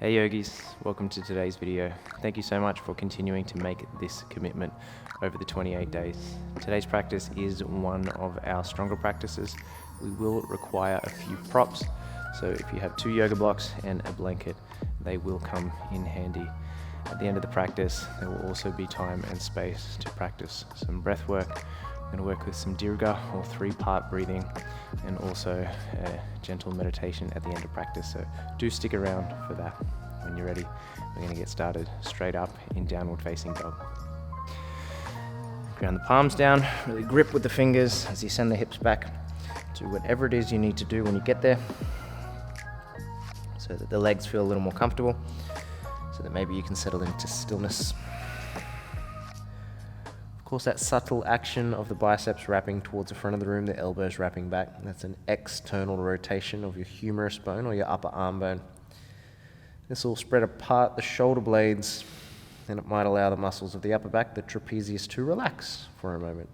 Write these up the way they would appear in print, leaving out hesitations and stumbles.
Hey yogis, welcome to today's video. Thank you so much for continuing to make this commitment over the 28 days. Today's practice is one of our stronger practices. We will require a few props, so if you have 2 yoga blocks and a blanket, they will come in handy. At the end of the practice, there will also be time and space to practice some breath work. We're going to work with some Dirga or 3-part breathing, and also a gentle meditation at the end of practice. So do stick around for that. When you're ready, we're going to get started straight up in downward facing dog. Ground the palms down, really grip with the fingers as you send the hips back. Do whatever it is you need to do when you get there, so that the legs feel a little more comfortable, so that maybe you can settle into stillness. Of course, that subtle action of the biceps wrapping towards the front of the room, the elbows wrapping back, that's an external rotation of your humerus bone or your upper arm bone. This will spread apart the shoulder blades, and it might allow the muscles of the upper back, the trapezius, to relax for a moment.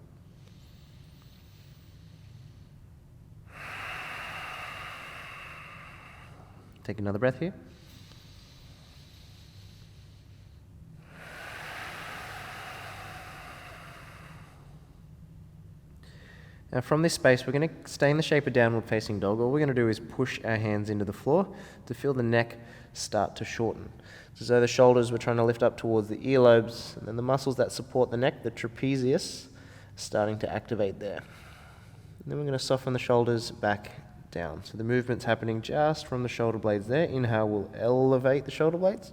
Take another breath here. Now from this space, we're going to stay in the shape of downward facing dog. All we're going to do is push our hands into the floor to feel the neck start to shorten. So the shoulders, we're trying to lift up towards the earlobes, and then the muscles that support the neck, the trapezius, starting to activate there. And then we're going to soften the shoulders back down. So the movement's happening just from the shoulder blades there. Inhale, we'll elevate the shoulder blades.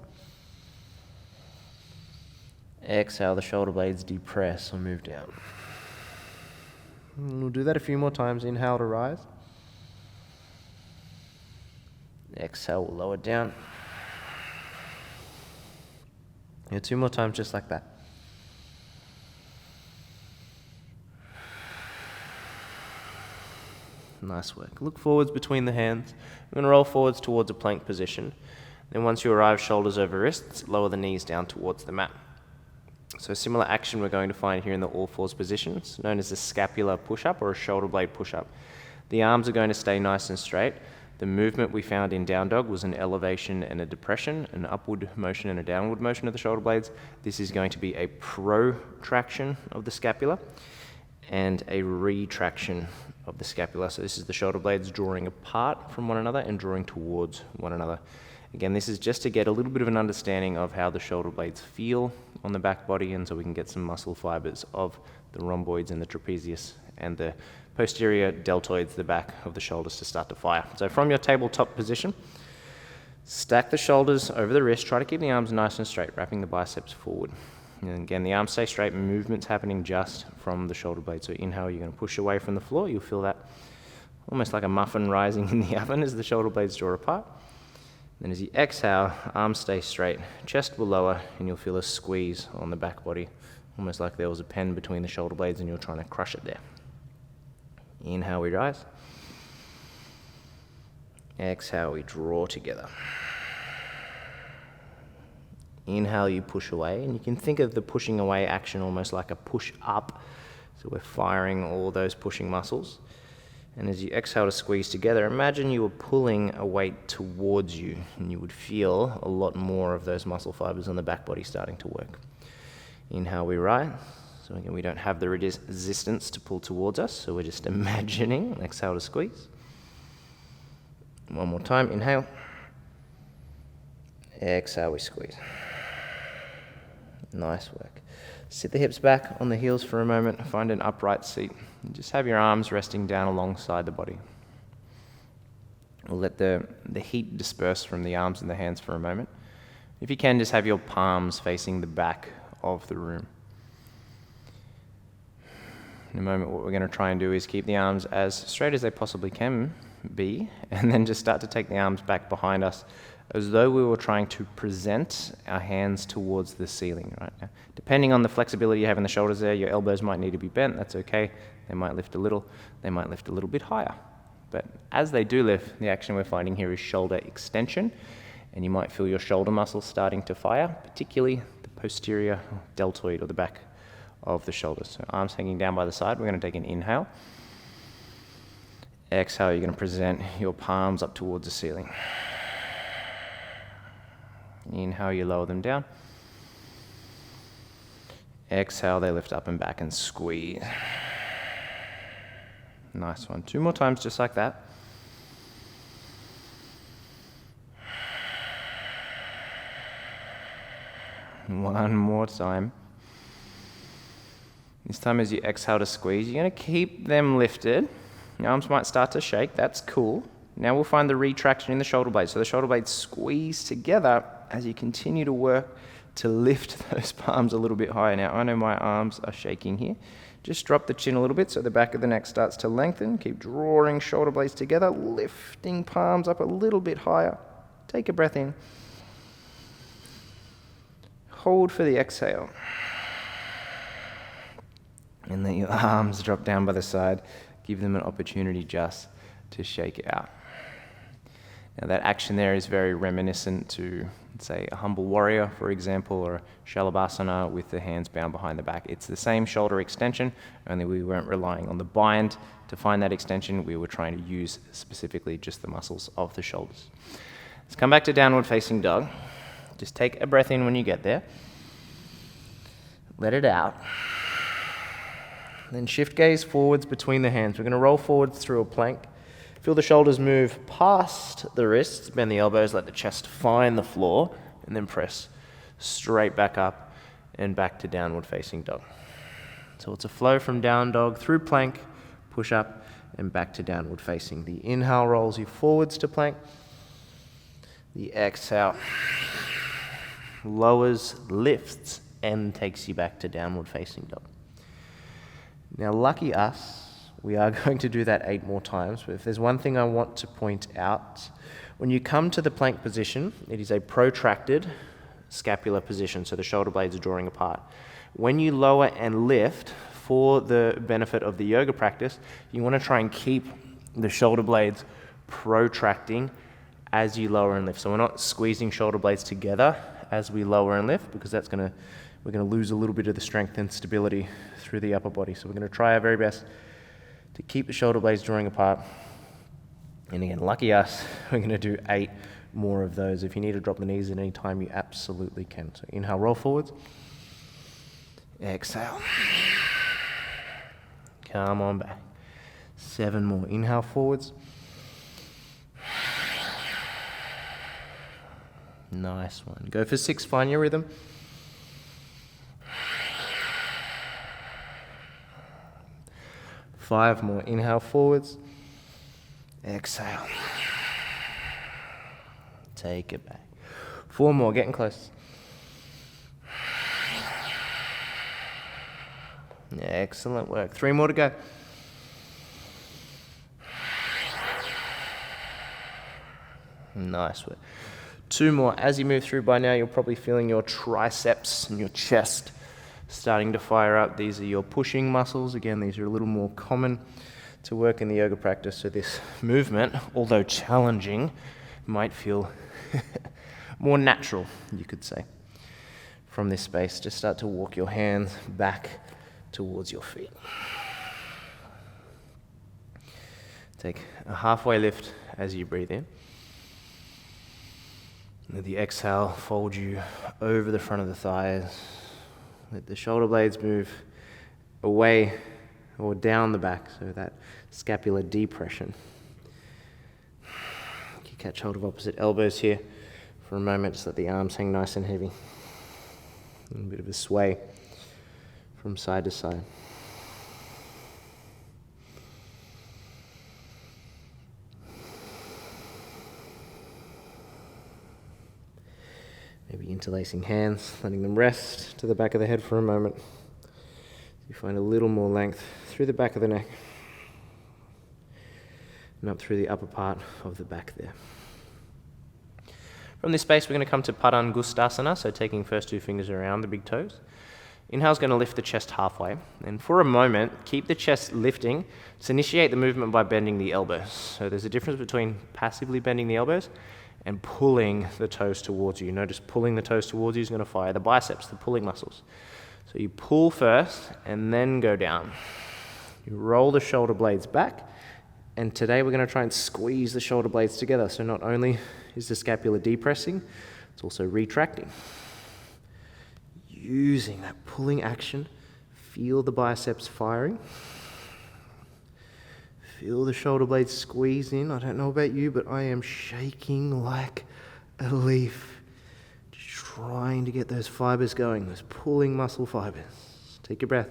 Exhale, the shoulder blades depress or move down. And we'll do that a few more times. Inhale to rise. Exhale, we'll lower down. Yeah, 2 more times just like that. Nice work. Look forwards between the hands. We're going to roll forwards towards a plank position. Then once you arrive shoulders over wrists, lower the knees down towards the mat. So a similar action we're going to find here in the all fours positions, known as a scapular push-up or a shoulder blade push-up. The arms are going to stay nice and straight. The movement we found in down dog was an elevation and a depression, an upward motion and a downward motion of the shoulder blades. This is going to be a protraction of the scapula and a retraction of the scapula. So this is the shoulder blades drawing apart from one another and drawing towards one another. Again, this is just to get a little bit of an understanding of how the shoulder blades feel on the back body, and so we can get some muscle fibers of the rhomboids and the trapezius and the posterior deltoids, the back of the shoulders, to start to fire. So from your tabletop position, stack the shoulders over the wrist. Try to keep the arms nice and straight, wrapping the biceps forward. And again, the arms stay straight, movement's happening just from the shoulder blade. So inhale, you're going to push away from the floor. You'll feel that almost like a muffin rising in the oven as the shoulder blades draw apart. Then as you exhale, arms stay straight, chest will lower, and you'll feel a squeeze on the back body, almost like there was a pen between the shoulder blades and you're trying to crush it there. Inhale, we rise. Exhale, we draw together. Inhale, you push away, and you can think of the pushing away action almost like a push up. So we're firing all those pushing muscles. And as you exhale to squeeze together, imagine you were pulling a weight towards you, and you would feel a lot more of those muscle fibers on the back body starting to work. Inhale, we rise. So again, we don't have the resistance to pull towards us, so we're just imagining. Exhale to squeeze. One more time, inhale. Exhale, we squeeze. Nice work. Sit the hips back on the heels for a moment, find an upright seat, and just have your arms resting down alongside the body. We'll let the heat disperse from the arms and the hands for a moment. If you can, just have your palms facing the back of the room. In a moment, what we're going to try and do is keep the arms as straight as they possibly can be, and then just start to take the arms back behind us as though we were trying to present our hands towards the ceiling. Right now, depending on the flexibility you have in the shoulders there, your elbows might need to be bent. That's okay. They might lift a little. They might lift a little bit higher. But as they do lift, the action we're finding here is shoulder extension, and you might feel your shoulder muscles starting to fire, particularly the posterior deltoid or the back of the shoulders. So arms hanging down by the side. We're going to take an inhale. Exhale, you're going to present your palms up towards the ceiling. Inhale, you lower them down. Exhale, they lift up and back and squeeze. Nice one. 2 more times just like that. One more time. This time as you exhale to squeeze, you're going to keep them lifted. Your arms might start to shake. That's cool. Now we'll find the retraction in the shoulder blades. So the shoulder blades squeeze together as you continue to work to lift those palms a little bit higher. Now I know my arms are shaking here. Just drop the chin a little bit so the back of the neck starts to lengthen. Keep drawing shoulder blades together, lifting palms up a little bit higher. Take a breath in. Hold for the exhale. And let your arms drop down by the side. Give them an opportunity just to shake it out. Now that action there is very reminiscent to, say, a humble warrior, for example, or a shalabhasana with the hands bound behind the back. It's the same shoulder extension, only we weren't relying on the bind to find that extension. We were trying to use specifically just the muscles of the shoulders. Let's come back to downward facing dog. Just take a breath in when you get there. Let it out. Then shift gaze forwards between the hands. We're going to roll forwards through a plank. Feel the shoulders move past the wrists, bend the elbows, let the chest find the floor, and then press straight back up and back to downward facing dog. So it's a flow from down dog through plank, push up, and back to downward facing. The inhale rolls you forwards to plank. The exhale lowers, lifts, and takes you back to downward facing dog. Now, lucky us, we are going to do that 8 more times, but if there's one thing I want to point out, when you come to the plank position, it is a protracted scapular position, so the shoulder blades are drawing apart. When you lower and lift, for the benefit of the yoga practice, you want to try and keep the shoulder blades protracting as you lower and lift. So we're not squeezing shoulder blades together as we lower and lift, because we're going to lose a little bit of the strength and stability through the upper body. So we're going to try our very best to keep the shoulder blades drawing apart. And again, lucky us, we're going to do 8 more of those. If you need to drop the knees at any time, you absolutely can. So inhale, roll forwards. Exhale. Come on back. 7 more. Inhale forwards. Nice one. Go for 6. Find your rhythm. Five more. Inhale forwards. Exhale. Take it back. 4 more. Getting close. Excellent work. 3 more to go. Nice work. 2 more. As you move through, by now you're probably feeling your triceps and your chest starting to fire up. These are your pushing muscles. Again, these are a little more common to work in the yoga practice. So this movement, although challenging, might feel more natural, you could say. From this space, just start to walk your hands back towards your feet. Take a halfway lift as you breathe in. Let the exhale fold you over the front of the thighs. Let the shoulder blades move away or down the back, so that scapular depression. You catch hold of opposite elbows here for a moment. Just let the arms hang nice and heavy. A little bit of a sway from side to side. Maybe interlacing hands, letting them rest to the back of the head for a moment. You find a little more length through the back of the neck and up through the upper part of the back there. From this space, we're going to come to Padangustasana, so taking first 2 fingers around the big toes. Inhale's going to lift the chest halfway, and for a moment, keep the chest lifting. Just initiate the movement by bending the elbows. So there's a difference between passively bending the elbows and pulling the toes towards you. Notice pulling the toes towards you is going to fire the biceps, the pulling muscles. So you pull first and then go down. You roll the shoulder blades back, and today we're going to try and squeeze the shoulder blades together. So not only is the scapula depressing, It's also retracting. Using that pulling action, feel the biceps firing. Feel the shoulder blades squeeze in. I don't know about you, but I am shaking like a leaf. Just trying to get those fibers going, those pulling muscle fibers. Take your breath.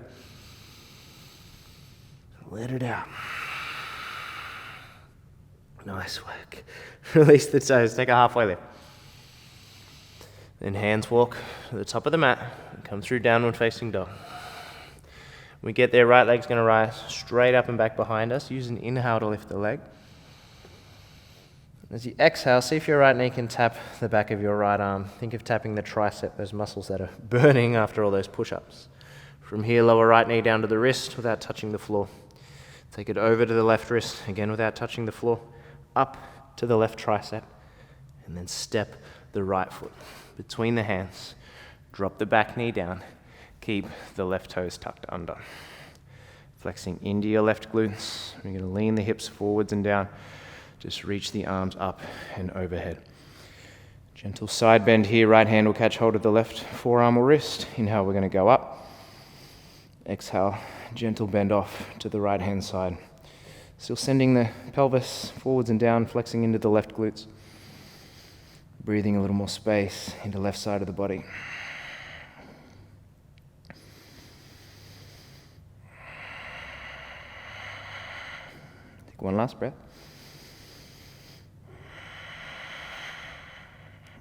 Let it out. Nice work. Release the toes. Take a halfway lift. Then hands walk to the top of the mat and come through downward facing dog. When we get there, right leg's going to rise straight up and back behind us. Use an inhale to lift the leg. As you exhale, see if your right knee can tap the back of your right arm. Think of tapping the tricep, those muscles that are burning after all those push-ups. From here, lower right knee down to the wrist without touching the floor. Take it over to the left wrist, again without touching the floor. Up to the left tricep. And then step the right foot between the hands. Drop the back knee down. Keep the left toes tucked under. Flexing into your left glutes. We're going to lean the hips forwards and down. Just reach the arms up and overhead. Gentle side bend here. Right hand will catch hold of the left forearm or wrist. Inhale, we're going to go up. Exhale, gentle bend off to the right hand side. Still sending the pelvis forwards and down, flexing into the left glutes. Breathing a little more space into left side of the body. Take one last breath.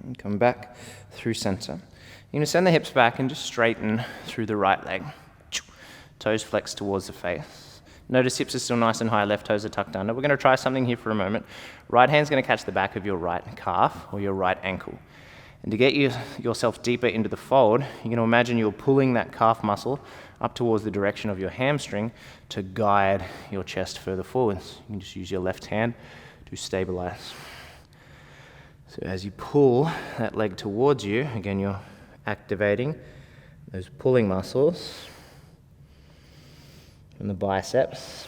And come back through center. You're going to send the hips back and just straighten through the right leg. Toes flex towards the face. Notice hips are still nice and high, left toes are tucked under. We're going to try something here for a moment. Right hand's going to catch the back of your right calf or your right ankle. And to get yourself deeper into the fold, you're going to imagine you're pulling that calf muscle up towards the direction of your hamstring to guide your chest further forwards. You can just use your left hand to stabilize. So as you pull that leg towards you, again, you're activating those pulling muscles and the biceps.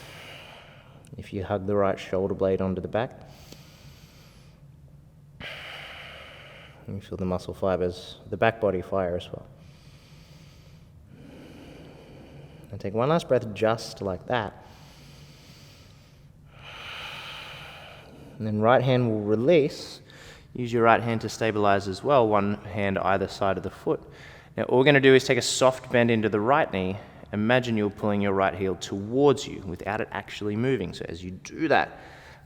If you hug the right shoulder blade onto the back, you feel the muscle fibers, the back body fire as well. And take one last breath just like that. And then right hand will release. Use your right hand to stabilize as well, one hand either side of the foot. Now all we're going to do is take a soft bend into the right knee. Imagine you're pulling your right heel towards you without it actually moving. So as you do that,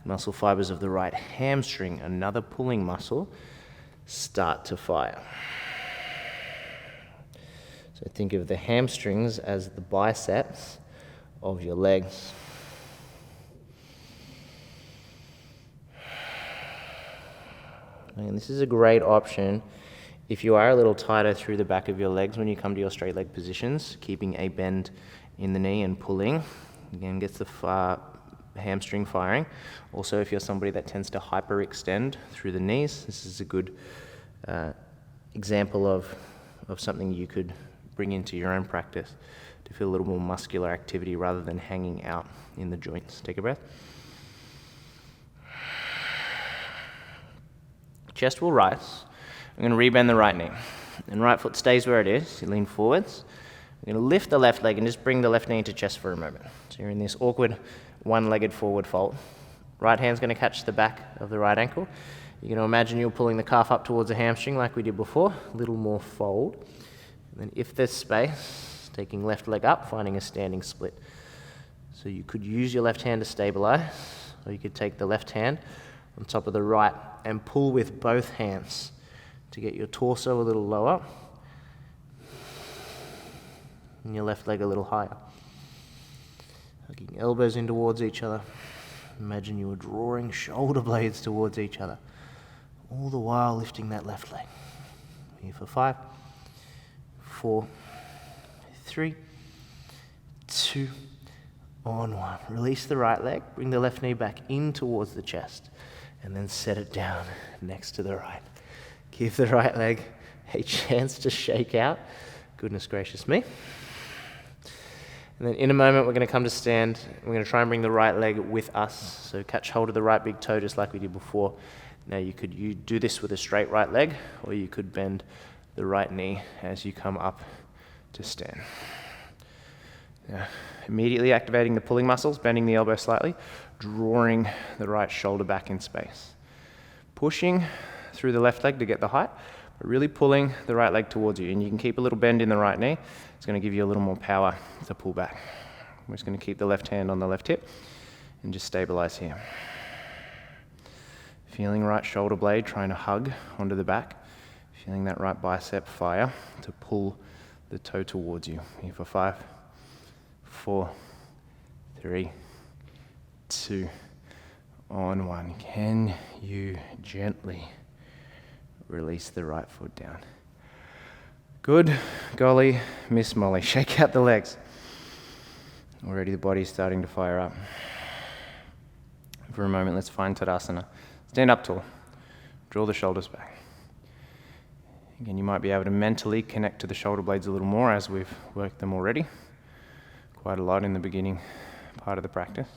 muscle fibers of the right hamstring, another pulling muscle, start to fire. So think of the hamstrings as the biceps of your legs. And this is a great option if you are a little tighter through the back of your legs when you come to your straight leg positions, keeping a bend in the knee and pulling. Again, gets the hamstring firing. Also, if you're somebody that tends to hyperextend through the knees, this is a good example of something you could bring into your own practice to feel a little more muscular activity rather than hanging out in the joints. Take a breath. Chest will rise. I'm going to rebend the right knee. And right foot stays where it is. You lean forwards. I'm going to lift the left leg and just bring the left knee into chest for a moment. So you're in this awkward one-legged forward fold. Right hand's going to catch the back of the right ankle. You're going to imagine you're pulling the calf up towards the hamstring like we did before. A little more fold. And then if there's space, taking left leg up, finding a standing split. So you could use your left hand to stabilize, or you could take the left hand on top of the right and pull with both hands to get your torso a little lower and your left leg a little higher. Hugging elbows in towards each other. Imagine you were drawing shoulder blades towards each other, all the while lifting that left leg. Here for 5, 4, 3, 2, on 1. Release the right leg, bring the left knee back in towards the chest, and then set it down next to the right. Give the right leg a chance to shake out. Goodness gracious me. And then in a moment, we're going to come to stand. We're going to try and bring the right leg with us. So catch hold of the right big toe just like we did before. Now you do this with a straight right leg, or you could bend the right knee as you come up to stand. Now, immediately activating the pulling muscles, bending the elbow slightly, drawing the right shoulder back in space. Pushing through the left leg to get the height, but really pulling the right leg towards you. And you can keep a little bend in the right knee. It's going to give you a little more power to pull back. We're just going to keep the left hand on the left hip and just stabilize here. Feeling right shoulder blade trying to hug onto the back. Feeling that right bicep fire to pull the toe towards you. Here for 5, 4, 3, 2, on 1. Can you gently release the right foot down? Good. Golly, Miss Molly. Shake out the legs. Already the body's starting to fire up. For a moment, let's find Tadasana. Stand up tall. Draw the shoulders back. Again, you might be able to mentally connect to the shoulder blades a little more as we've worked them already. Quite a lot in the beginning part of the practice.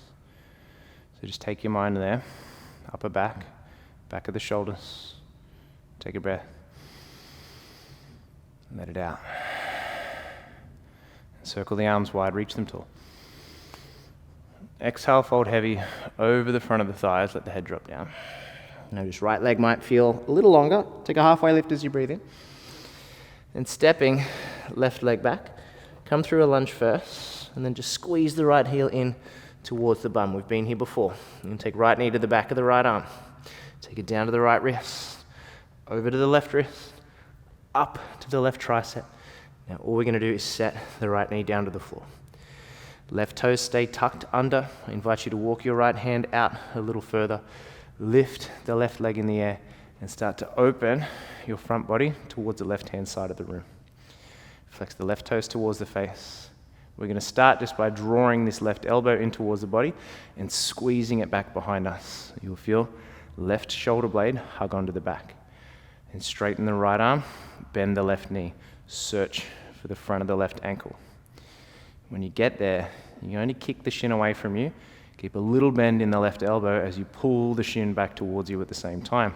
So just take your mind there. Upper back, back of the shoulders. Take a breath. Let it out. Circle the arms wide, reach them tall. Exhale, fold heavy over the front of the thighs, let the head drop down. Notice right leg might feel a little longer. Take a halfway lift as you breathe in. And stepping left leg back, come through a lunge first, and then just squeeze the right heel in towards the bum. We've been here before. You can take right knee to the back of the right arm. Take it down to the right wrist, over to the left wrist, up to the left tricep. Now all we're going to do is set the right knee down to the floor. Left toes stay tucked under. I invite you to walk your right hand out a little further. Lift the left leg in the air and start to open your front body towards the left-hand side of the room. Flex the left toes towards the face. We're going to start just by drawing this left elbow in towards the body and squeezing it back behind us. You'll feel left shoulder blade hug onto the back. And straighten the right arm, bend the left knee. Search for the front of the left ankle. When you get there, you only kick the shin away from you. Keep a little bend in the left elbow as you pull the shin back towards you at the same time.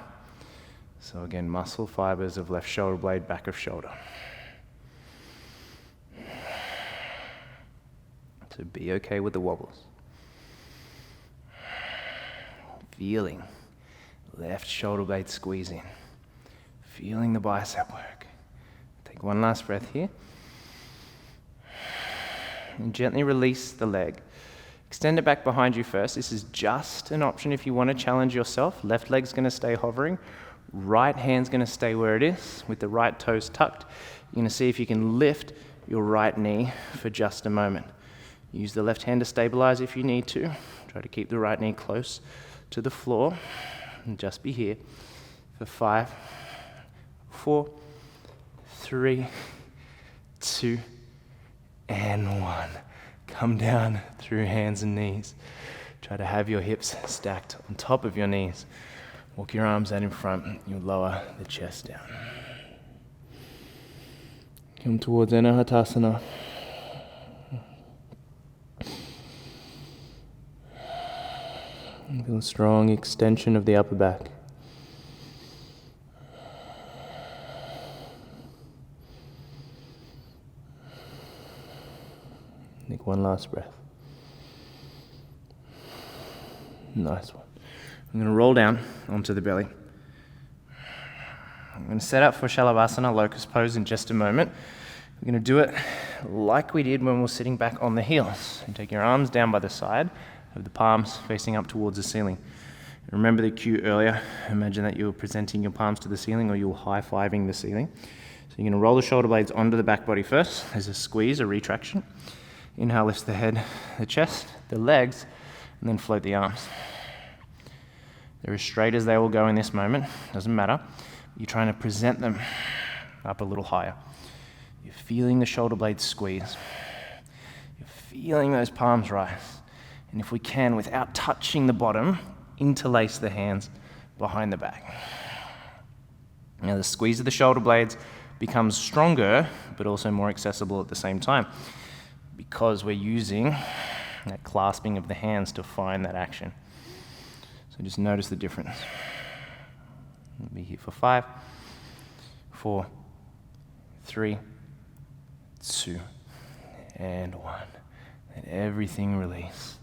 So again, muscle fibers of left shoulder blade, back of shoulder. So be okay with the wobbles. Feeling left shoulder blade squeeze in. Feeling the bicep work. Take one last breath here. And gently release the leg. Extend it back behind you first. This is just an option if you want to challenge yourself. Left leg's going to stay hovering. Right hand's going to stay where it is with the right toes tucked. You're going to see if you can lift your right knee for just a moment. Use the left hand to stabilize if you need to. Try to keep the right knee close to the floor. And just be here for 5, 4, 3, 2, and 1. Come down through hands and knees. Try to have your hips stacked on top of your knees. Walk your arms out in front. You'll lower the chest down. Come towards Anahatasana. Feel a strong extension of the upper back. Take one last breath. Nice one. I'm going to roll down onto the belly. I'm going to set up for Shalavasana, locust pose, in just a moment. We're going to do it like we did when we were sitting back on the heels. And take your arms down by the side, have the palms facing up towards the ceiling. Remember the cue earlier. Imagine that you're presenting your palms to the ceiling or you're high-fiving the ceiling. So you're going to roll the shoulder blades onto the back body first. There's a squeeze, a retraction. Inhale lifts the head, the chest, the legs, and then float the arms. They're as straight as they will go in this moment. Doesn't matter. You're trying to present them up a little higher. You're feeling the shoulder blades squeeze. You're feeling those palms rise. And if we can, without touching the bottom, interlace the hands behind the back. Now the squeeze of the shoulder blades becomes stronger, but also more accessible at the same time, because we're using that clasping of the hands to find that action. So just notice the difference. We'll be here for 5, 4, 3, 2, and 1. Let everything release.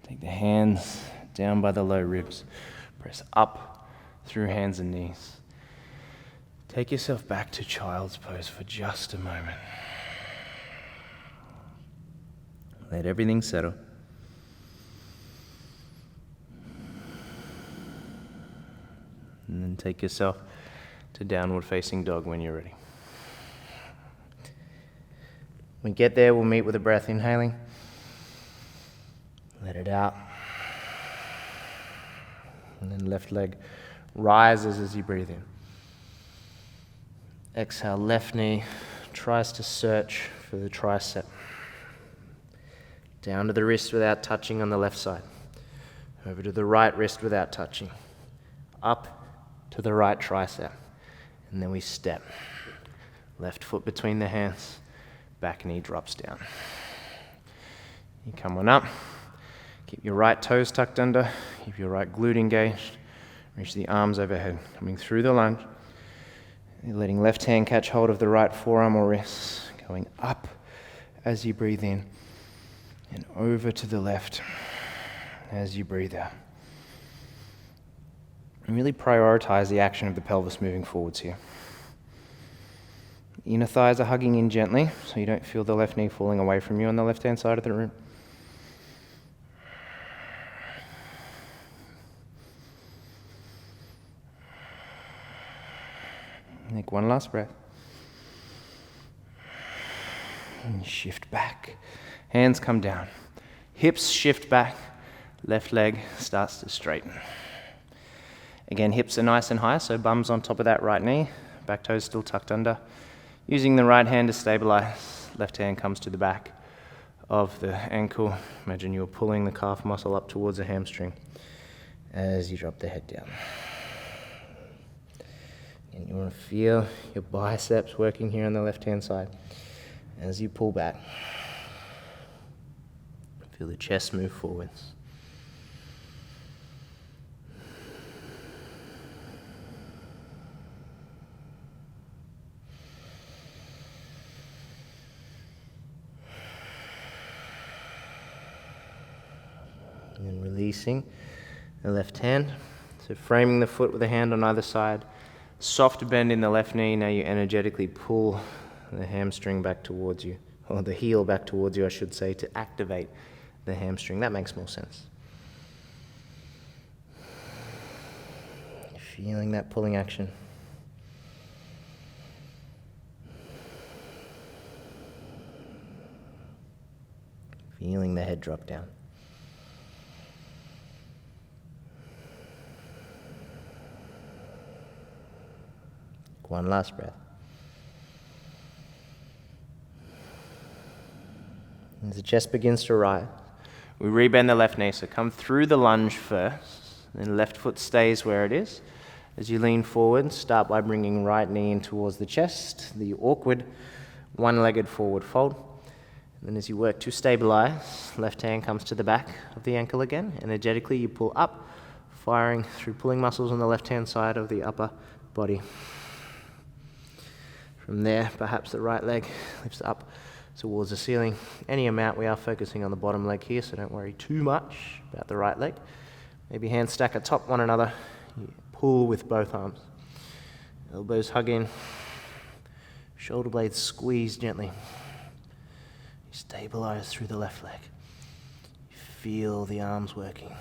Take the hands down by the low ribs. Press up through hands and knees. Take yourself back to child's pose for just a moment. Let everything settle. And then take yourself to downward facing dog when you're ready. When we get there, we'll meet with a breath inhaling. Let it out. And then left leg rises as you breathe in. Exhale, left knee tries to search for the tricep. Down to the wrist without touching on the left side. Over to the right wrist without touching. Up to the right tricep. And then we step. Left foot between the hands. Back knee drops down. You come on up. Keep your right toes tucked under. Keep your right glute engaged. Reach the arms overhead. Coming through the lunge. You're letting left hand catch hold of the right forearm or wrist. Going up as you breathe in. And over to the left as you breathe out. And really prioritize the action of the pelvis moving forwards here. Inner thighs are hugging in gently, so you don't feel the left knee falling away from you on the left-hand side of the room. Take one last breath. And shift back. Hands come down. Hips shift back. Left leg starts to straighten. Again, hips are nice and high, so bum's on top of that right knee. Back toes still tucked under. Using the right hand to stabilize. Left hand comes to the back of the ankle. Imagine you're pulling the calf muscle up towards the hamstring as you drop the head down. And you want to feel your biceps working here on the left-hand side as you pull back. Feel the chest move forwards. And then releasing the left hand. So framing the foot with a hand on either side. Soft bend in the left knee. Now you energetically pull the hamstring back towards you, or the heel back towards you, I should say, to activate the hamstring. That makes more sense. Feeling that pulling action. Feeling the head drop down. One last breath. As the chest begins to rise, we rebend the left knee. So come through the lunge first, then left foot stays where it is. As you lean forward, start by bringing right knee in towards the chest, the awkward one-legged forward fold. And then as you work to stabilize, left hand comes to the back of the ankle again. Energetically, you pull up, firing through pulling muscles on the left-hand side of the upper body. From there, perhaps the right leg lifts up towards the ceiling. Any amount, we are focusing on the bottom leg here, so don't worry too much about the right leg. Maybe hands stack atop one another. You pull with both arms. Elbows hug in. Shoulder blades squeeze gently. You stabilize through the left leg. You feel the arms working.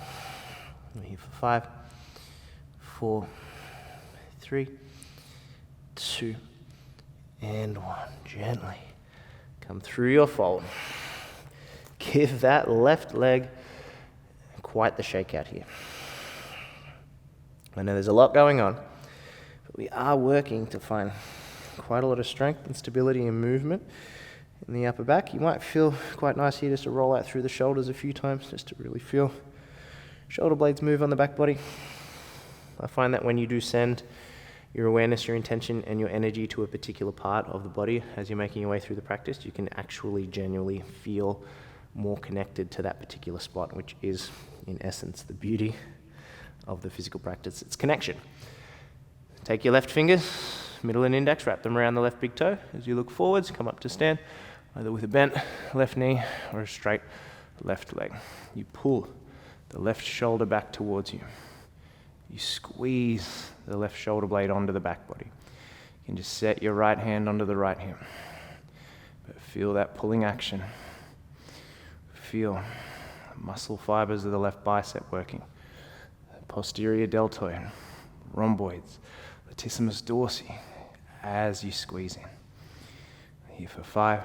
We're here for 5, 4, 3, 2, and 1. Gently come through your fold. Give that left leg quite the shake out here. I know there's a lot going on, but we are working to find quite a lot of strength and stability and movement in the upper back. You might feel quite nice here just to roll out through the shoulders a few times, just to really feel shoulder blades move on the back body. I find that when you do send your awareness, your intention, and your energy to a particular part of the body as you're making your way through the practice, you can actually genuinely feel more connected to that particular spot, which is, in essence, the beauty of the physical practice. It's connection. Take your left fingers, middle and index, wrap them around the left big toe. As you look forwards, come up to stand, either with a bent left knee or a straight left leg. You pull the left shoulder back towards you. You squeeze the left shoulder blade onto the back body. You can just set your right hand onto the right hip. But feel that pulling action. Feel the muscle fibers of the left bicep working. The posterior deltoid, rhomboids, latissimus dorsi, as you squeeze in. Here for 5,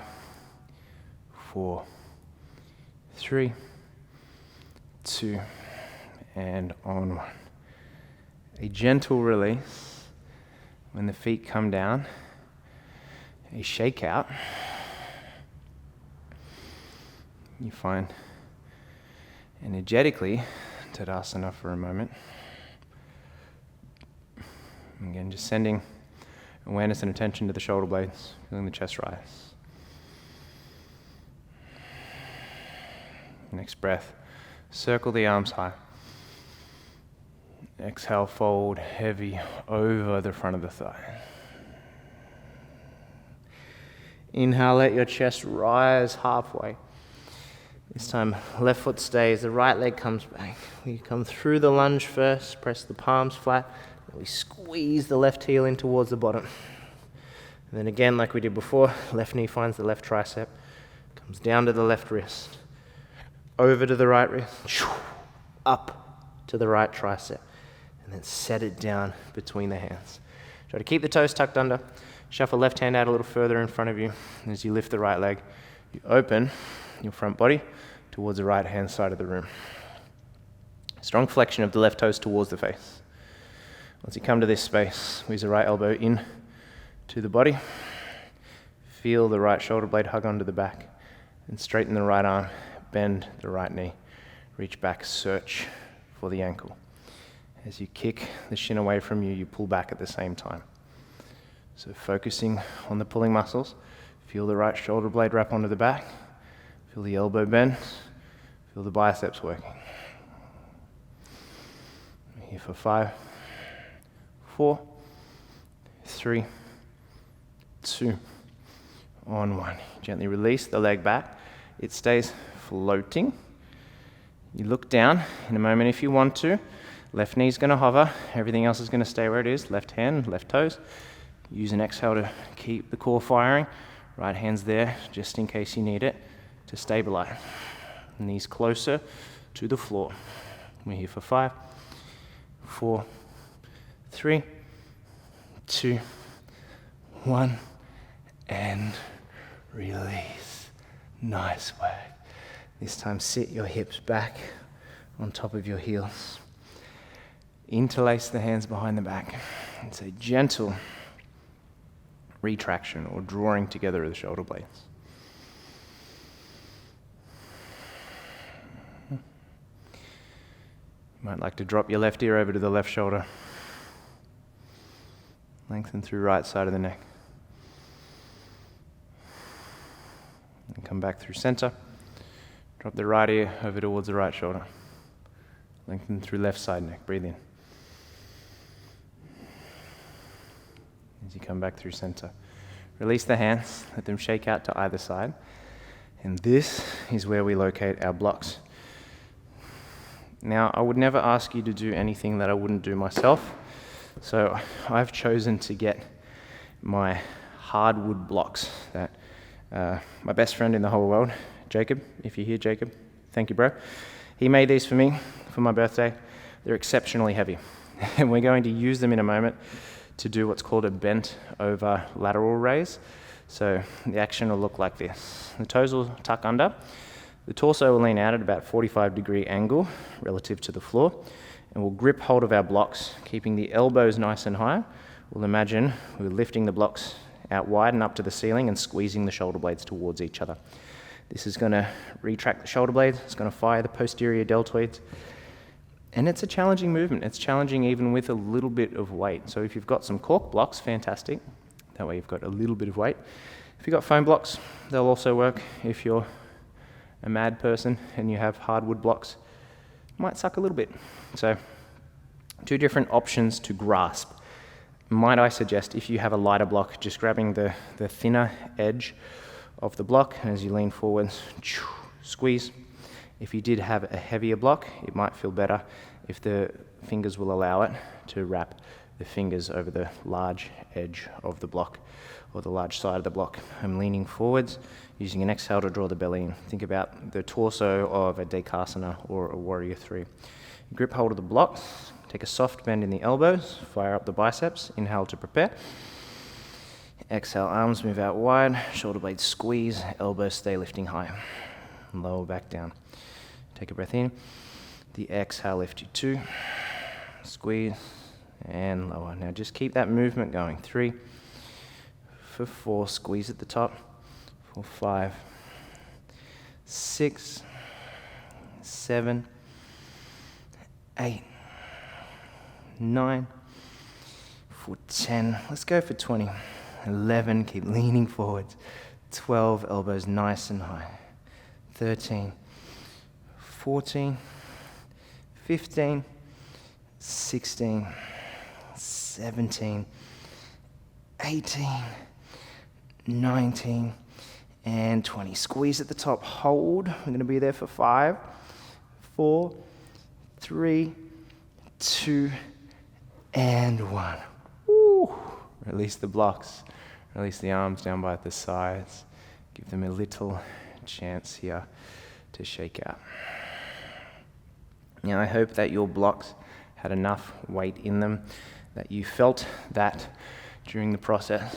4, 3, 2, and on 1. A gentle release when the feet come down, a shake out. You find energetically Tadasana for a moment. Again, just sending awareness and attention to the shoulder blades, feeling the chest rise. Next breath, circle the arms high. Exhale, fold heavy over the front of the thigh. Inhale, let your chest rise halfway. This time, left foot stays, the right leg comes back. We come through the lunge first, press the palms flat, and we squeeze the left heel in towards the bottom. And then again, like we did before, left knee finds the left tricep, comes down to the left wrist, over to the right wrist, up to the right tricep. And then set it down between the hands. Try to keep the toes tucked under. Shuffle left hand out a little further in front of you. And as you lift the right leg, you open your front body towards the right hand side of the room. Strong flexion of the left toes towards the face. Once you come to this space, squeeze the right elbow in to the body. Feel the right shoulder blade hug onto the back. And straighten the right arm, bend the right knee. Reach back, search for the ankle. As you kick the shin away from you, you pull back at the same time. So focusing on the pulling muscles, feel the right shoulder blade wrap onto the back, feel the elbow bend, feel the biceps working. Here for 5, 4, 3, 2, on 1. Gently release the leg back. It stays floating. You look down in a moment if you want to. Left knee's going to hover, everything else is going to stay where it is, left hand, left toes. Use an exhale to keep the core firing. Right hand's there, just in case you need it, to stabilize. Knees closer to the floor. We're here for 5, 4, 3, 2, 1, and release. Nice work. This time sit your hips back on top of your heels. Interlace the hands behind the back. It's a gentle retraction or drawing together of the shoulder blades. You might like to drop your left ear over to the left shoulder. Lengthen through right side of the neck. And come back through center. Drop the right ear over towards the right shoulder. Lengthen through left side neck. Breathe in. As you come back through center. Release the hands, let them shake out to either side. And this is where we locate our blocks. Now, I would never ask you to do anything that I wouldn't do myself. So I've chosen to get my hardwood blocks that my best friend in the whole world, Jacob, if you're here, Jacob, thank you, bro. He made these for me for my birthday. They're exceptionally heavy. And we're going to use them in a moment to do what's called a bent over lateral raise. So the action will look like this. The toes will tuck under. The torso will lean out at about 45-degree angle relative to the floor. And we'll grip hold of our blocks, keeping the elbows nice and high. We'll imagine we're lifting the blocks out wide and up to the ceiling and squeezing the shoulder blades towards each other. This is going to retract the shoulder blades. It's going to fire the posterior deltoids. And it's a challenging movement. It's challenging even with a little bit of weight. So if you've got some cork blocks, fantastic. That way you've got a little bit of weight. If you've got foam blocks, they'll also work. If you're a mad person and you have hardwood blocks, it might suck a little bit. So 2 different options to grasp. Might I suggest, if you have a lighter block, just grabbing the thinner edge of the block, and as you lean forwards, squeeze. If you did have a heavier block, it might feel better if the fingers will allow it to wrap the fingers over the large edge of the block, or the large side of the block. I'm leaning forwards, using an exhale to draw the belly in. Think about the torso of a Dekasana or a Warrior 3. Grip hold of the blocks, take a soft bend in the elbows, fire up the biceps, inhale to prepare. Exhale, arms move out wide, shoulder blades squeeze, elbows stay lifting high. Lower back down. Take a breath in. The exhale, lift you 2, squeeze, and lower. Now just keep that movement going. 3, for 4, squeeze at the top, for 5, 6, 7, 8, 9, for 10, let's go for 20, 11, keep leaning forwards, 12, elbows nice and high, 13, 14, 15, 16, 17, 18, 19, and 20. Squeeze at the top, hold. We're going to be there for 5, 4, 3, 2, and 1. Woo. Release the blocks. Release the arms down by the sides. Give them a little chance here to shake out. Now I hope that your blocks had enough weight in them, that you felt that during the process.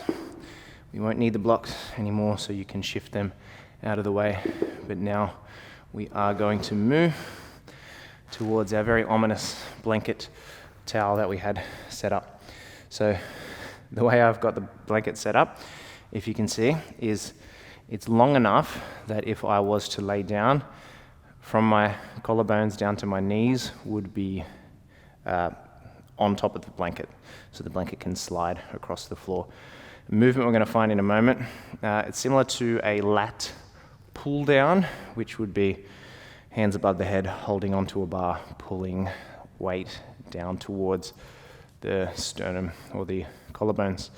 We won't need the blocks anymore, so you can shift them out of the way. But now we are going to move towards our very ominous blanket towel that we had set up. So the way I've got the blanket set up, if you can see, is it's long enough that if I was to lay down, from my collarbones down to my knees would be on top of the blanket, so the blanket can slide across the floor. The movement we're going to find in a moment, it's similar to a lat pull down, which would be hands above the head, holding onto a bar, pulling weight down towards the sternum or the collarbones.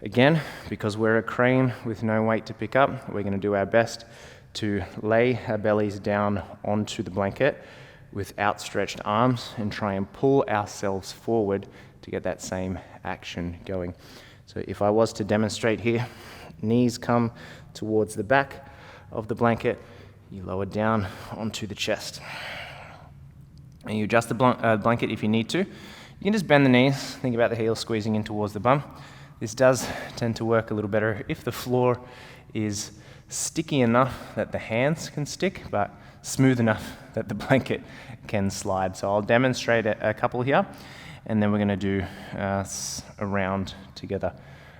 Again, because we're a crane with no weight to pick up, we're going to do our best to lay our bellies down onto the blanket with outstretched arms and try and pull ourselves forward to get that same action going. So if I was to demonstrate here, knees come towards the back of the blanket, you lower down onto the chest. And you adjust the blanket if you need to. You can just bend the knees, think about the heels squeezing in towards the bum. This does tend to work a little better if the floor is sticky enough that the hands can stick, but smooth enough that the blanket can slide. So I'll demonstrate a couple here, and then we're going to do a round together,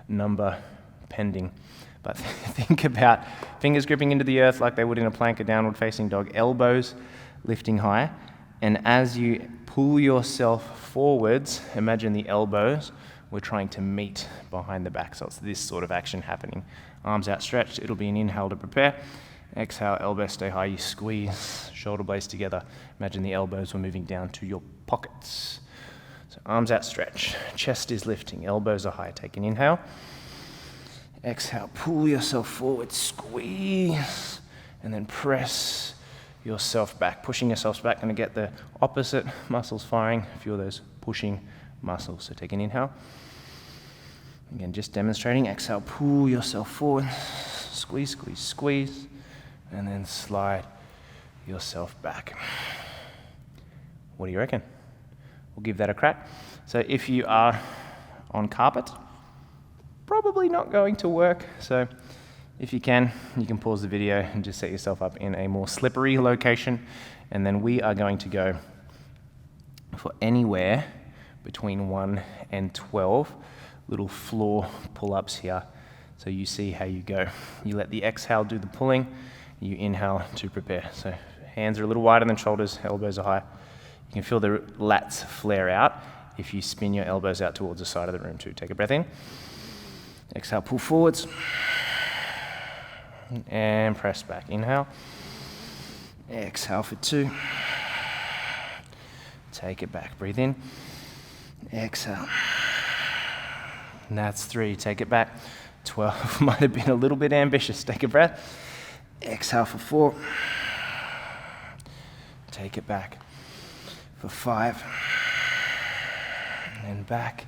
number pending. But think about fingers gripping into the earth like they would in a plank, a downward facing dog, elbows lifting high, and as you pull yourself forwards, imagine the elbows we're trying to meet behind the back. So it's this sort of action happening. Arms outstretched, it'll be an inhale to prepare. Exhale, elbows stay high, you squeeze, shoulder blades together. Imagine the elbows were moving down to your pockets. So arms outstretched, chest is lifting, elbows are high. Take an inhale. Exhale, pull yourself forward, squeeze, and then press yourself back. Pushing yourselves back, going to get the opposite muscles firing, a few of those pushing muscles. So take an inhale. Again, just demonstrating. Exhale, pull yourself forward, squeeze, squeeze, squeeze, and then slide yourself back. What do you reckon? We'll give that a crack. So if you are on carpet, probably not going to work. So if you can pause the video and just set yourself up in a more slippery location. And then we are going to go for anywhere between 1 and 12 little floor pull-ups here. So you see how you go. You let the exhale do the pulling, you inhale to prepare. So hands are a little wider than shoulders, elbows are high. You can feel the lats flare out if you spin your elbows out towards the side of the room too. Take a breath in. Exhale, pull forwards. And press back. Inhale. Exhale for 2. Take it back. Breathe in. Exhale. And that's 3. Take it back. 12. Might have been a little bit ambitious. Take a breath. Exhale for 4. Take it back for 5. And back.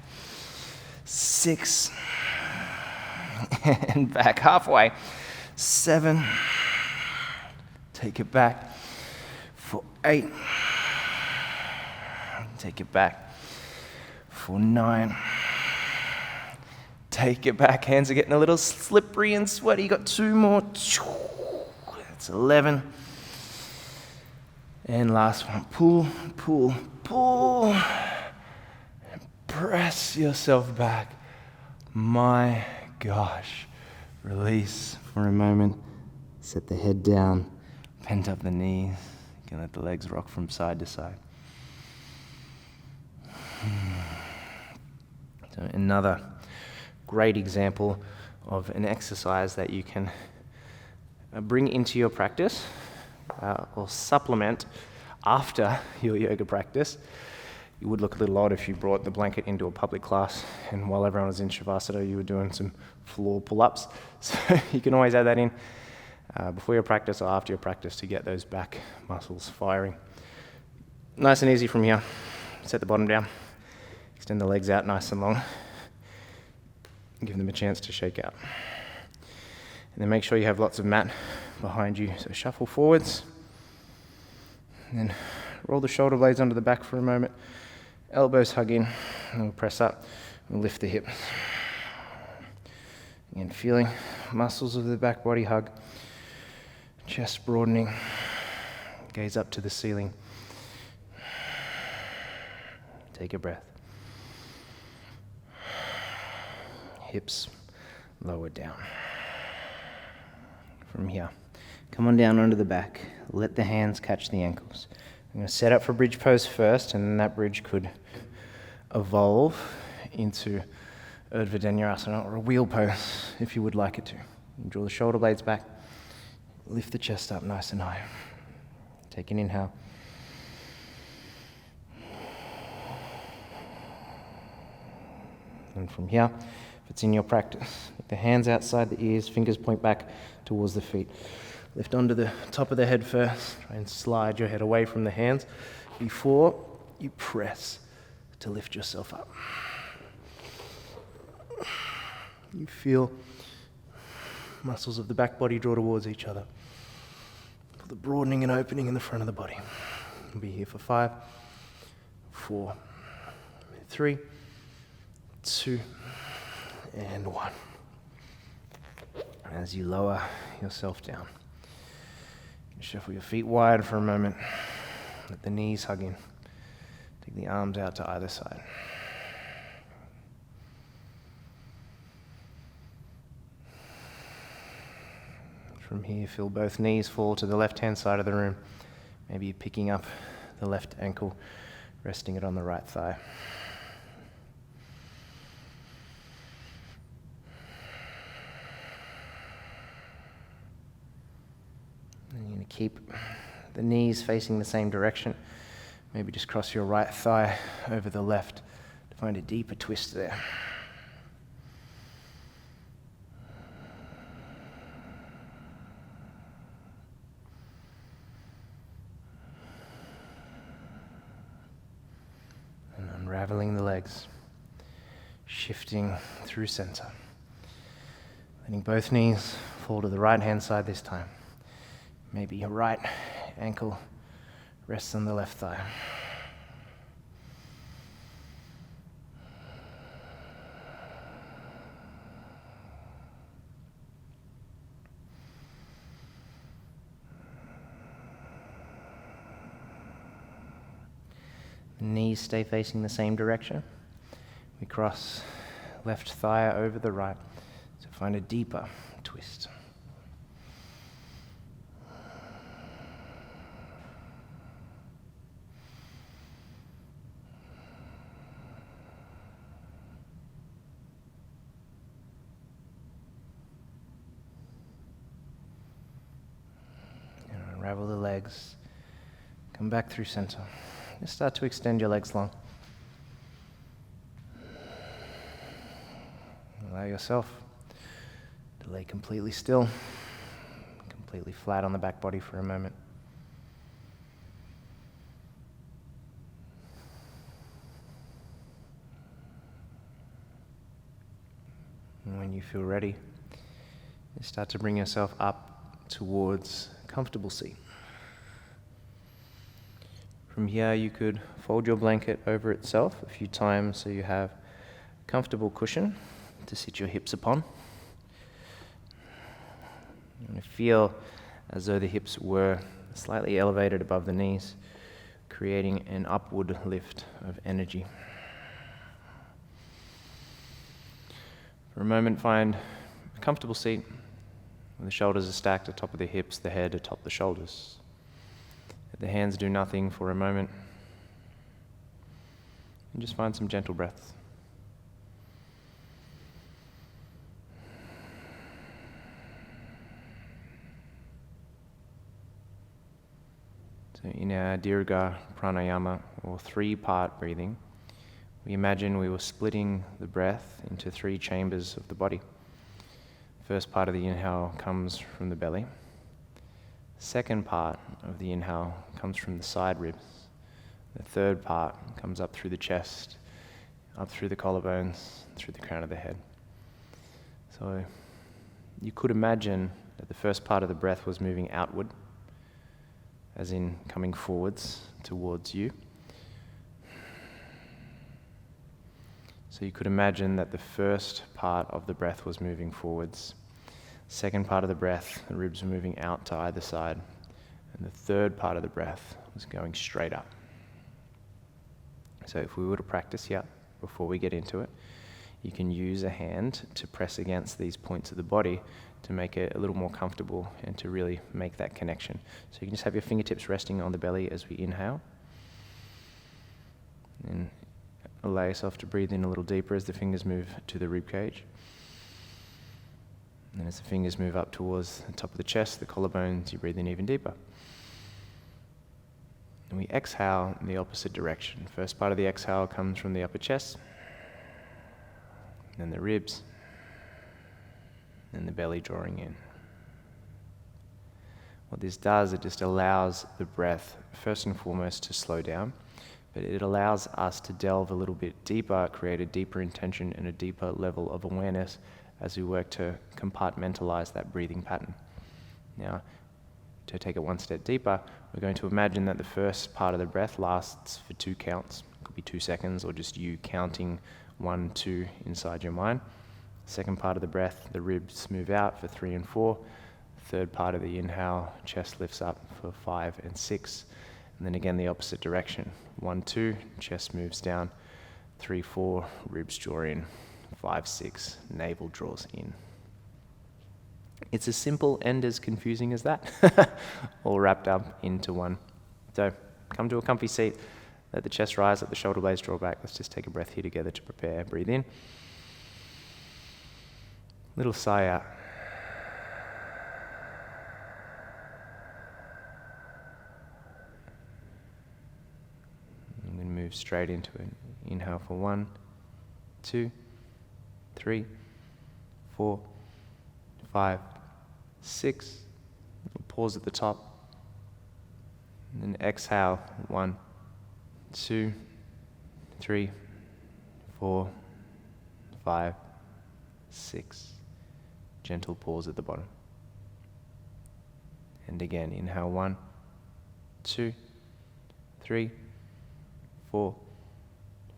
6. And back halfway. 7. Take it back for 8. Take it back for 9. Take it back. Hands are getting a little slippery and sweaty. You got 2 more. That's 11. And last one. Pull, pull, pull. And press yourself back. My gosh. Release for a moment. Set the head down. Bend up the knees. You can let the legs rock from side to side. So another great example of an exercise that you can bring into your practice or supplement after your yoga practice. You would look a little odd if you brought the blanket into a public class and while everyone was in Shavasana you were doing some floor pull-ups. So you can always add that in before your practice or after your practice to get those back muscles firing. Nice and easy from here. Set the bottom down. Extend the legs out nice and long. Give them a chance to shake out. And then make sure you have lots of mat behind you. So shuffle forwards. And then roll the shoulder blades onto the back for a moment. Elbows hug in. And we'll press up. We'll lift the hips. Again, feeling muscles of the back body hug. Chest broadening. Gaze up to the ceiling. Take a breath. Hips lower down. From here, come on down onto the back. Let the hands catch the ankles. I'm going to set up for bridge pose first, and then that bridge could evolve into Urdhva Dhanurasana or a wheel pose if you would like it to. You draw the shoulder blades back. Lift the chest up nice and high. Take an inhale. And from here, if it's in your practice, take the hands outside the ears, fingers point back towards the feet. Lift onto the top of the head first. Try and slide your head away from the hands before you press to lift yourself up. You feel muscles of the back body draw towards each other. Feel the broadening and opening in the front of the body. We'll be here for 5, 4, 3, 2, and 1. As you lower yourself down, shuffle your feet wide for a moment. Let the knees hug in. Take the arms out to either side. From here, feel both knees fall to the left-hand side of the room. Maybe you're picking up the left ankle, resting it on the right thigh. And you're going to keep the knees facing the same direction. Maybe just cross your right thigh over the left to find a deeper twist there. And unraveling the legs, shifting through center. Letting both knees fall to the right-hand side this time. Maybe your right ankle rests on the left thigh. The knees stay facing the same direction. We cross left thigh over the right to find a deeper twist. Unravel the legs. Come back through center. Just start to extend your legs long. allow yourself to lay completely still, completely flat on the back body for a moment. And when you feel ready, you start to bring yourself up towards a comfortable seat. From here, you could fold your blanket over itself a few times so you have a comfortable cushion to sit your hips upon. You're going to feel as though the hips were slightly elevated above the knees, creating an upward lift of energy. For a moment, find a comfortable seat where the shoulders are stacked atop of the hips, the head atop the shoulders. Let the hands do nothing for a moment. And just find some gentle breaths. So in our Dirga Pranayama, or 3-part breathing, we imagine we were splitting the breath into 3 chambers of the body. First part of the inhale comes from the belly. Second part of the inhale comes from the side ribs. The third part comes up through the chest, up through the collarbones, through the crown of the head. So you could imagine that the first part of the breath was moving outward, as in coming forwards towards you. So you could imagine that the first part of the breath was moving forwards. Second part of the breath, the ribs were moving out to either side. And the third part of the breath was going straight up. So if we were to practice here, before we get into it, you can use a hand to press against these points of the body to make it a little more comfortable and to really make that connection. So you can just have your fingertips resting on the belly as we inhale. And allow yourself to breathe in a little deeper as the fingers move to the rib cage. And as the fingers move up towards the top of the chest, the collarbones, you breathe in even deeper. And we exhale in the opposite direction. First part of the exhale comes from the upper chest, then the ribs, and the belly drawing in. What this does, it just allows the breath, first and foremost, to slow down. But it allows us to delve a little bit deeper, create a deeper intention and a deeper level of awareness as we work to compartmentalize that breathing pattern. Now, to take it one step deeper, we're going to imagine that the first part of the breath lasts for 2 counts. It could be 2 seconds or just you counting 1, 2 inside your mind. Second part of the breath, the ribs move out for 3 and 4. Third part of the inhale, chest lifts up for 5 and 6. And then again, the opposite direction. 1, 2, chest moves down. 3, 4, ribs draw in. 5, 6, navel draws in. It's as simple and as confusing as that, all wrapped up into one. So come to a comfy seat, let the chest rise, let the shoulder blades draw back. Let's just take a breath here together to prepare. Breathe in. Little sigh out. And then move straight into it. Inhale for 1, 2, 3, 4, 5, 6. Pause at the top. And then exhale. 1, 2, 3, 4, 5, 6. Gentle pause at the bottom. And again, inhale 1, 2, 3, 4,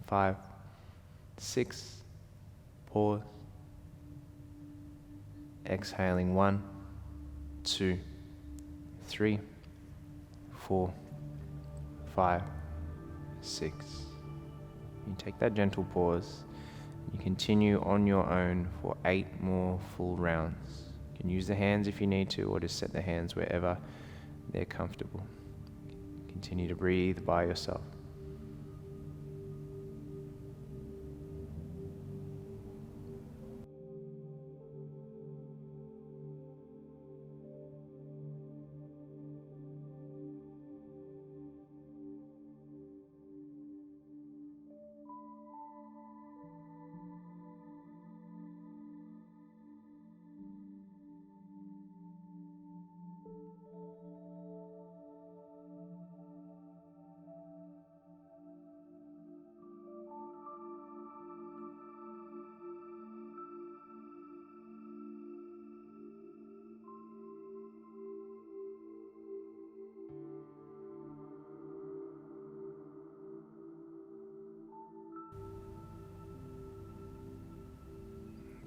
5, 6. Pause. Exhaling 1, 2, 3, 4, 5, 6. You take that gentle pause. You continue on your own for 8 more full rounds. You can use the hands if you need to, or just set the hands wherever they're comfortable. Continue to breathe by yourself.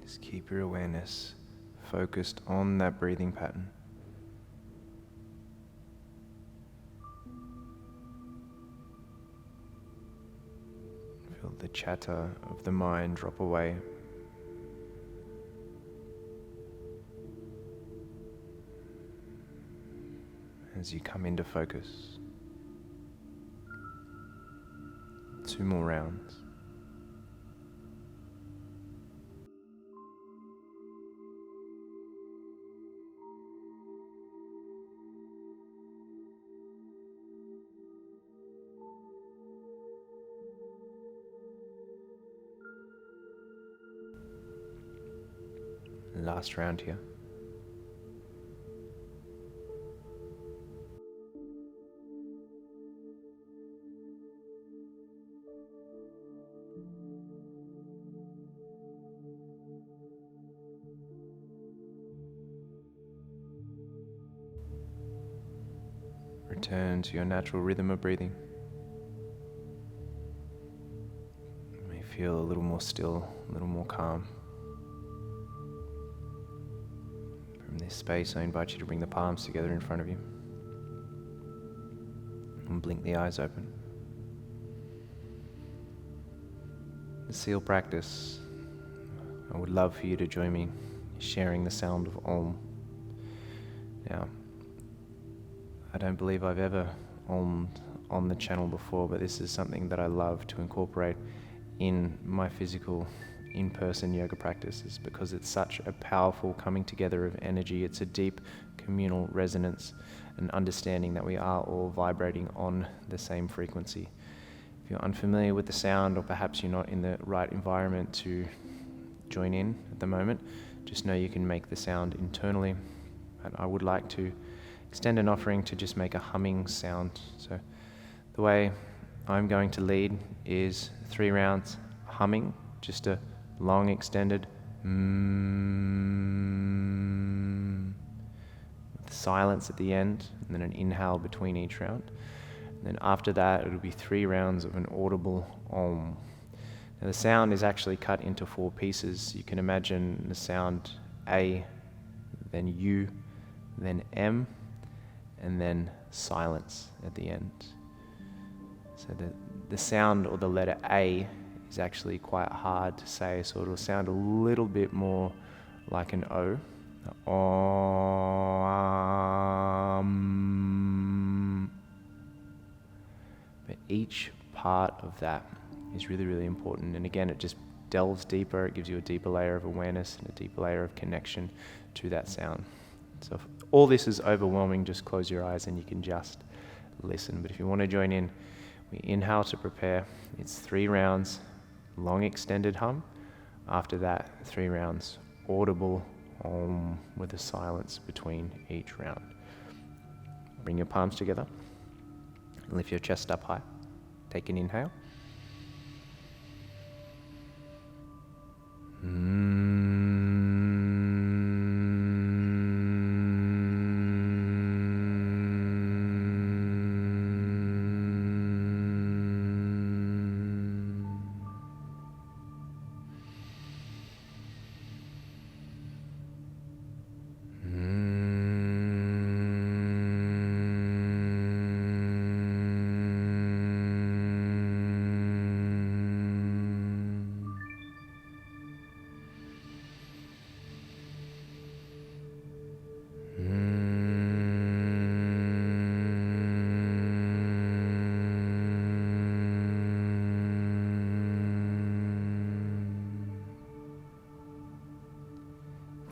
Just keep your awareness focused on that breathing pattern. Feel the chatter of the mind drop away. As you come into focus. 2 more rounds. Last round here. Return to your natural rhythm of breathing. You may feel a little more still, a little more calm. From this space, I invite you to bring the palms together in front of you and blink the eyes open. The seal practice, I would love for you to join me sharing the sound of Om. Now, I don't believe I've ever Om'd on the channel before, but this is something that I love to incorporate in my physical in-person yoga practices because it's such a powerful coming together of energy. It's a deep communal resonance and understanding that we are all vibrating on the same frequency. If you're unfamiliar with the sound, or perhaps you're not in the right environment to join in at the moment, just know you can make the sound internally. And I would like to extend an offering to just make a humming sound. So the way I'm going to lead is 3 rounds humming, just a long extended with silence at the end, and then an inhale between each round. And then after that, it'll be 3 rounds of an audible Om. Now the sound is actually cut into 4 pieces. You can imagine the sound A, then U, then M, and then silence at the end. So the sound, or the letter A, is actually quite hard to say, so it'll sound a little bit more like an O. Om. But each part of that is really, really important. And again, it just delves deeper. It gives you a deeper layer of awareness and a deeper layer of connection to that sound. So if all this is overwhelming, just close your eyes and you can just listen. But if you want to join in, we inhale to prepare. It's 3 rounds, long extended hum. After that, 3 rounds, audible Om with a silence between each round. Bring your palms together. Lift your chest up high. Take an inhale.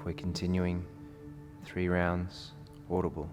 We're continuing 3 rounds, audible.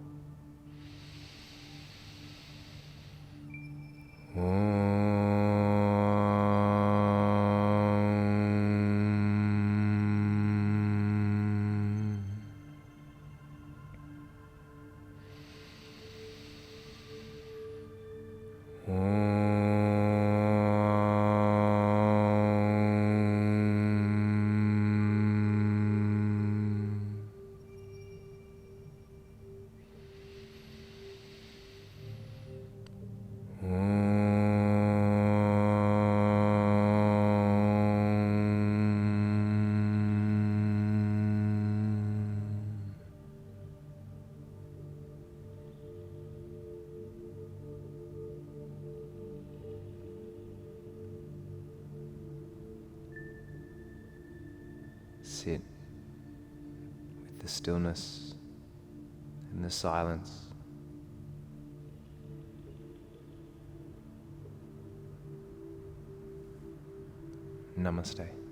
sit with the stillness and the silence. Namaste.